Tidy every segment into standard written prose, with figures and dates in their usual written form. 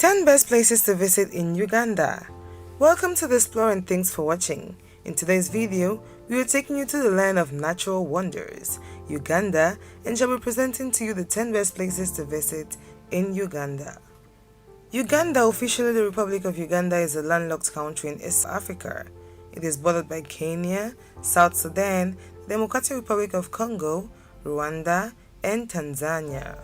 10 best places to visit in Uganda. Welcome to the Explore and thanks for watching. In today's video, we are taking you to the land of natural wonders, Uganda, and shall be presenting to you the 10 best places to visit in Uganda. Uganda, officially the Republic of Uganda, is a landlocked country in East Africa. It is bordered by Kenya, South Sudan, the Democratic Republic of Congo, Rwanda, and Tanzania.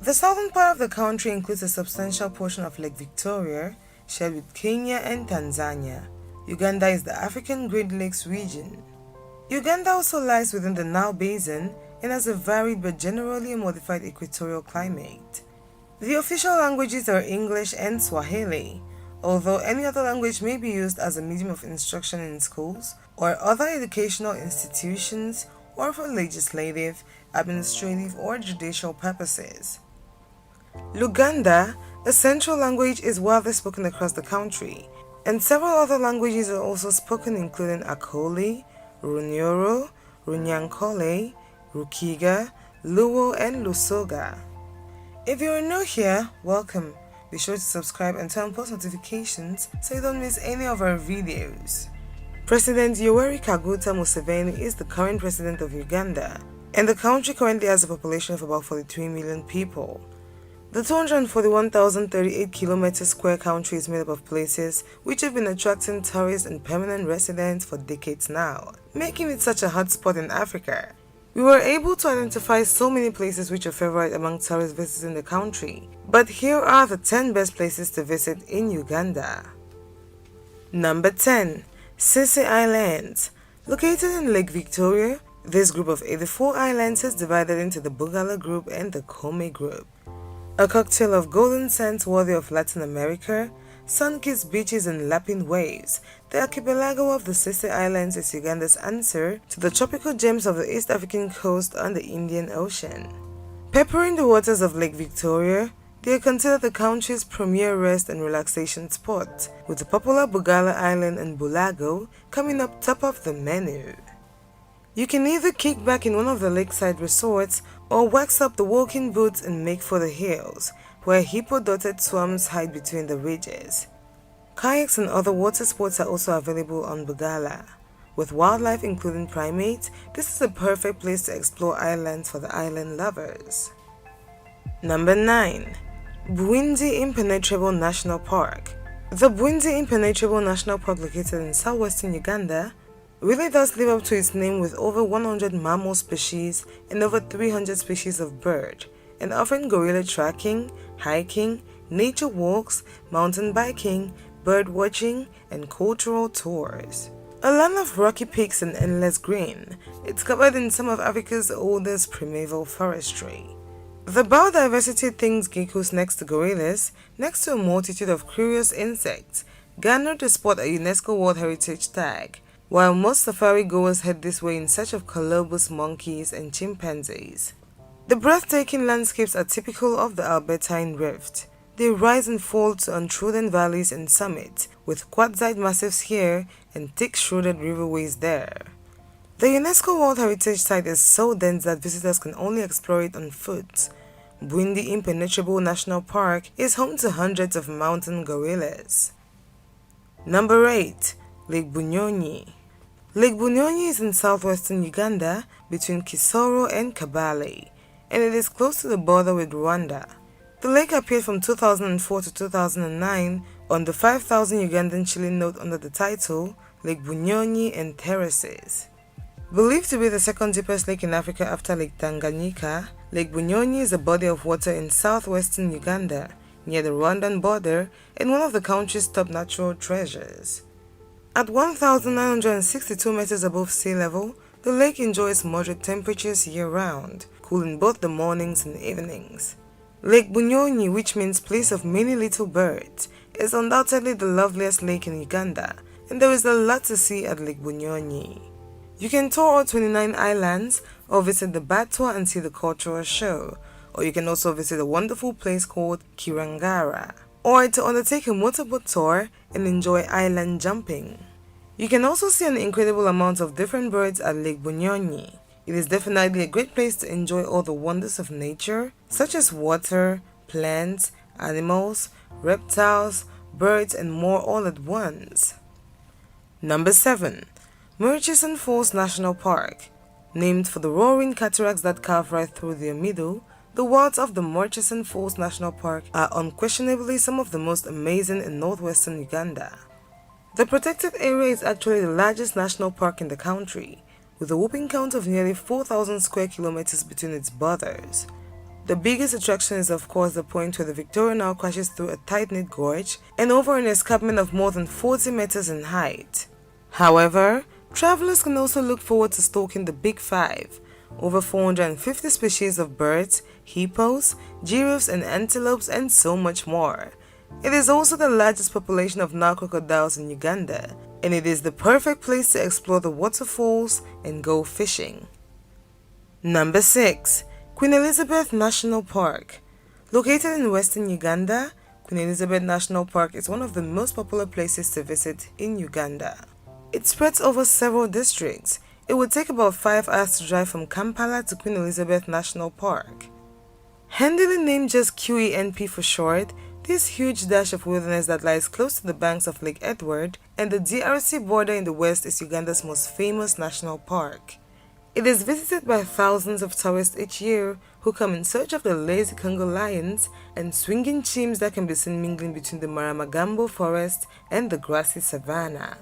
The southern part of the country includes a substantial portion of Lake Victoria, shared with Kenya and Tanzania. Uganda is the African Great Lakes region. Uganda also lies within the Nile Basin and has a varied but generally modified equatorial climate. The official languages are English and Swahili, although any other language may be used as a medium of instruction in schools or other educational institutions or for legislative, administrative, or judicial purposes. Luganda, a central language, is widely spoken across the country, and several other languages are also spoken including Akoli, Runyoro, Runyankole, Rukiga, Luo, and Lusoga. If you are new here, welcome. Be sure to subscribe and turn on post notifications so you don't miss any of our videos. President Yoweri Kaguta Museveni is the current president of Uganda, and the country currently has a population of about 43 million people. The 241,038 km² country is made up of places which have been attracting tourists and permanent residents for decades now, making it such a hotspot in Africa. We were able to identify so many places which are favorite among tourists visiting the country, but here are the 10 best places to visit in Uganda. Number 10. Sisi Islands. Located in Lake Victoria, this group of 84 islands is divided into the Bugala group and the Kome group. A cocktail of golden sands worthy of Latin America, sun-kissed beaches and lapping waves, the archipelago of the Sisi Islands is Uganda's answer to the tropical gems of the East African coast and the Indian Ocean. Peppering the waters of Lake Victoria, they are considered the country's premier rest and relaxation spot, with the popular Bugala Island and Bulago coming up top of the menu. You can either kick back in one of the lakeside resorts or wax up the walking boots and make for the hills, where hippo-dotted swamps hide between the ridges. Kayaks and other water sports are also available on Bugala. With wildlife including primates, this is a perfect place to explore islands for the island lovers. Number 9. Bwindi Impenetrable National Park. The Bwindi Impenetrable National Park, located in southwestern Uganda, really does live up to its name, with over 100 mammal species and over 300 species of bird, and offering gorilla tracking, hiking, nature walks, mountain biking, bird watching, and cultural tours. A land of rocky peaks and endless green, it's covered in some of Africa's oldest primeval forestry. The biodiversity thinks geckos next to gorillas, next to a multitude of curious insects, garnered to sport a UNESCO World Heritage tag, while most safari goers head this way in search of colobus monkeys and chimpanzees. The breathtaking landscapes are typical of the Albertine Rift. They rise and fall to untrodden valleys and summits, with quartzite massives here and thick shrouded riverways there. The UNESCO World Heritage Site is so dense that visitors can only explore it on foot. Bwindi Impenetrable National Park is home to hundreds of mountain gorillas. Number 8. Lake Bunyoro. Lake Bunyoro is in southwestern Uganda between Kisoro and Kabale, and it is close to the border with Rwanda. The lake appeared from 2004 to 2009 on the 5,000 Ugandan shilling note under the title Lake Bunyoro and Terraces. Believed to be the second deepest lake in Africa after Lake Tanganyika, Lake Bunyoro is a body of water in southwestern Uganda, near the Rwandan border, and one of the country's top natural treasures. At 1,962 meters above sea level, the lake enjoys moderate temperatures year-round, cool in both the mornings and evenings. Lake Bunyoro, which means place of many little birds, is undoubtedly the loveliest lake in Uganda, and there is a lot to see at Lake Bunyoro. You can tour all 29 islands, or visit the bat tour and see the cultural show, or you can also visit a wonderful place called Kirangara, or to undertake a motorboat tour and enjoy island jumping. You can also see an incredible amount of different birds at Lake Bunyoro. It is definitely a great place to enjoy all the wonders of nature, such as water, plants, animals, reptiles, birds, and more all at once. Number 7. Murchison Falls National Park. Named for the roaring cataracts that carve right through their middle, the waters of the Murchison Falls National Park are unquestionably some of the most amazing in northwestern Uganda. The protected area is actually the largest national park in the country, with a whopping count of nearly 4,000 square kilometers between its borders. The biggest attraction is of course the point where the Victoria now crashes through a tight-knit gorge and over an escarpment of more than 40 meters in height. However, travelers can also look forward to stalking the Big Five, over 450 species of birds, hippos, giraffes and antelopes, and so much more. It is also the largest population of Nile crocodiles in Uganda, and it is the perfect place to explore the waterfalls and go fishing. Number 6. Queen Elizabeth National Park. Located in western Uganda, Queen Elizabeth National Park is one of the most popular places to visit in Uganda. It spreads over several districts. It would take about 5 hours to drive from Kampala to Queen Elizabeth National Park. Handily named just QENP for short, this huge dash of wilderness that lies close to the banks of Lake Edward and the DRC border in the west is Uganda's most famous national park. It is visited by thousands of tourists each year who come in search of the lazy Congo lions and swinging chimps that can be seen mingling between the Maramagambo forest and the grassy savanna.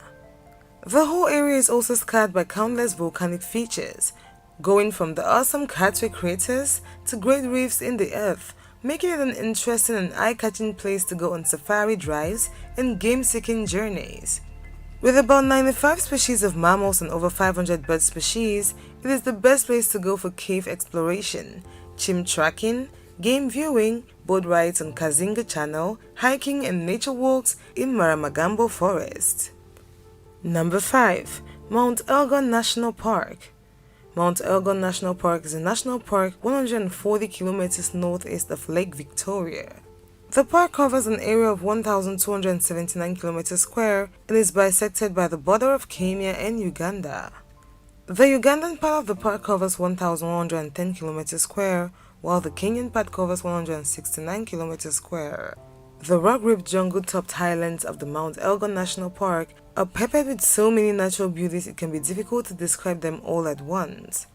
The whole area is also scarred by countless volcanic features, going from the awesome Katwe craters to great reefs in the earth, making it an interesting and eye-catching place to go on safari drives and game-seeking journeys. With about 95 species of mammals and over 500 bird species, it is the best place to go for cave exploration, chimp tracking, game viewing, boat rides on Kazinga Channel, hiking and nature walks in Maramagambo Forest. Number 5. Mount Elgon National Park. Mount Elgon National Park is a national park 140 kilometers northeast of Lake Victoria. The park covers an area of 1,279 kilometers square and is bisected by the border of Kenya and Uganda. The Ugandan part of the park covers 1,110 kilometers square, while the Kenyan part covers 169 kilometers square. The rock-ribbed jungle-topped highlands of the Mount Elgon National Park are peppered with so many natural beauties it can be difficult to describe them all at once.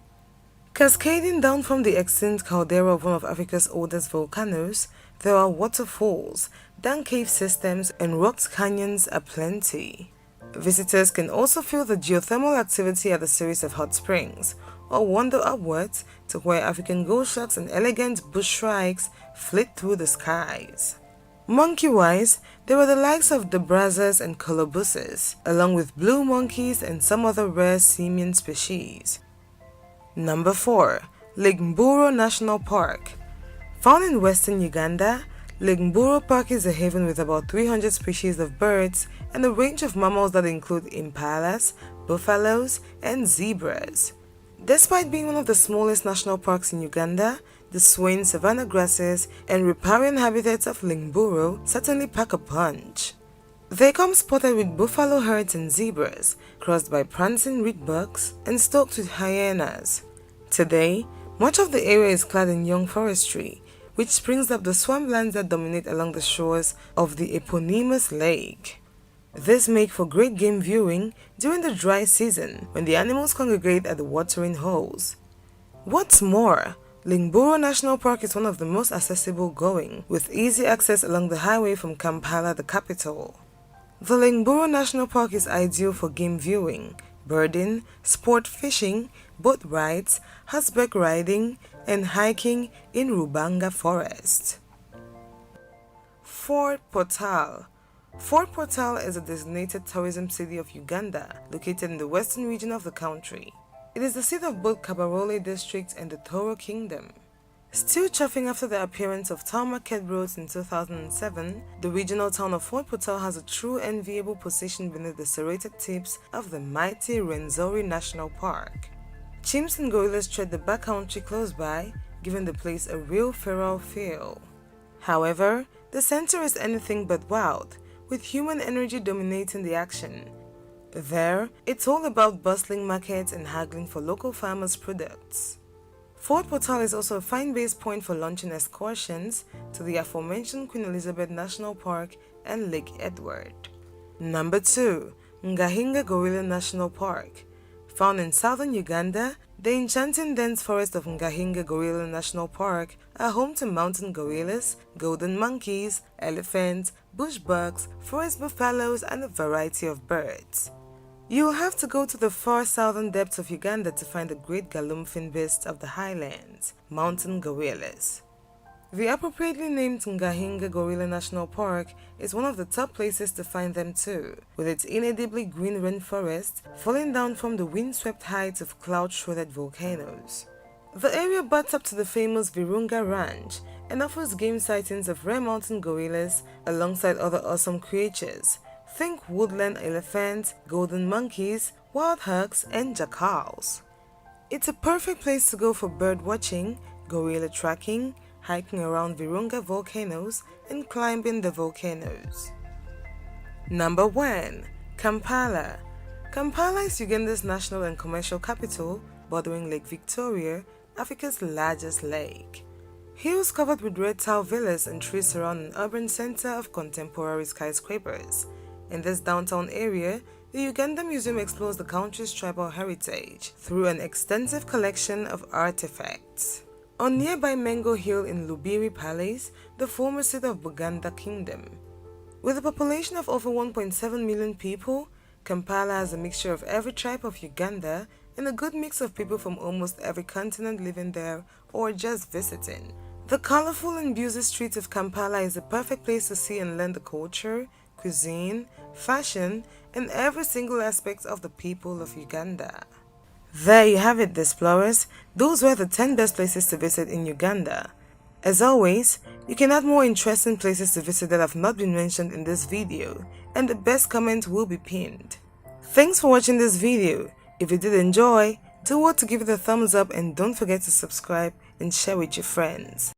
Cascading down from the extinct caldera of one of Africa's oldest volcanoes, there are waterfalls, dank cave systems, and rocked canyons aplenty. Visitors can also feel the geothermal activity at a series of hot springs, or wander upwards to where African gold sharks and elegant bush shrikes flit through the skies. Monkey-wise, there are the likes of the brazos and colobuses, along with blue monkeys and some other rare simian species. Number 4. Lingboro National Park. Found in western Uganda, Lingboro Park is a haven with about 300 species of birds and a range of mammals that include impalas, buffaloes, and zebras. Despite being one of the smallest national parks in Uganda, the swaying savanna grasses and riparian habitats of Lingboro certainly pack a punch. They come spotted with buffalo herds and zebras, crossed by prancing reedbucks and stoked with hyenas. Today, much of the area is clad in young forestry, which springs up the swamplands that dominate along the shores of the eponymous lake. This makes for great game viewing during the dry season when the animals congregate at the watering holes. What's more, Lingboro National Park is one of the most accessible going, with easy access along the highway from Kampala, the capital. The Lingboro National Park is ideal for game viewing, birding, sport fishing, boat rides, horseback riding, and hiking in Rubanga Forest. Fort Portal. Fort Portal is a designated tourism city of Uganda, located in the western region of the country. It is the seat of both Kabarole district and the Toro Kingdom. Still chafing after the appearance of tarmac roads in 2007, the regional town of Fort Portal has a true enviable position beneath the serrated tips of the mighty Rwenzori National Park. Chimps and gorillas tread the backcountry close by, giving the place a real feral feel. However, the center is anything but wild, with human energy dominating the action. There, it's all about bustling markets and haggling for local farmers' products. Fort Portal is also a fine base point for launching excursions to the aforementioned Queen Elizabeth National Park and Lake Edward. Number 2. Ngahinga Gorilla National Park. Found in southern Uganda, the enchanting dense forest of Ngahinga Gorilla National Park are home to mountain gorillas, golden monkeys, elephants, bush bucks, forest buffaloes, and a variety of birds. You will have to go to the far southern depths of Uganda to find the great galumphing beasts of the highlands, mountain gorillas. The appropriately named Ngahinga Gorilla National Park is one of the top places to find them too, with its inedibly green rainforest falling down from the windswept heights of cloud-shrouded volcanoes. The area butts up to the famous Virunga Ranch and offers game sightings of rare mountain gorillas alongside other awesome creatures. Think woodland elephants, golden monkeys, wild hogs, and jackals. It's a perfect place to go for bird watching, gorilla tracking, hiking around Virunga volcanoes, and climbing the volcanoes. Number 1. Kampala. Kampala is Uganda's national and commercial capital, bordering Lake Victoria, Africa's largest lake. Hills covered with red tile villas and trees surround an urban center of contemporary skyscrapers. In this downtown area, the Uganda Museum explores the country's tribal heritage through an extensive collection of artifacts. On nearby Mengo Hill in Lubiri Palace, the former seat of Buganda Kingdom. With a population of over 1.7 million people, Kampala has a mixture of every tribe of Uganda and a good mix of people from almost every continent living there or just visiting. The colorful and busy streets of Kampala is a perfect place to see and learn the culture, cuisine, fashion, and every single aspect of the people of Uganda. There you have it, explorers. Those were the 10 best places to visit in Uganda. As always, you can add more interesting places to visit that have not been mentioned in this video, and the best comment will be pinned. Thanks for watching this video. If you did enjoy, do what to give it a thumbs up and don't forget to subscribe and share with your friends.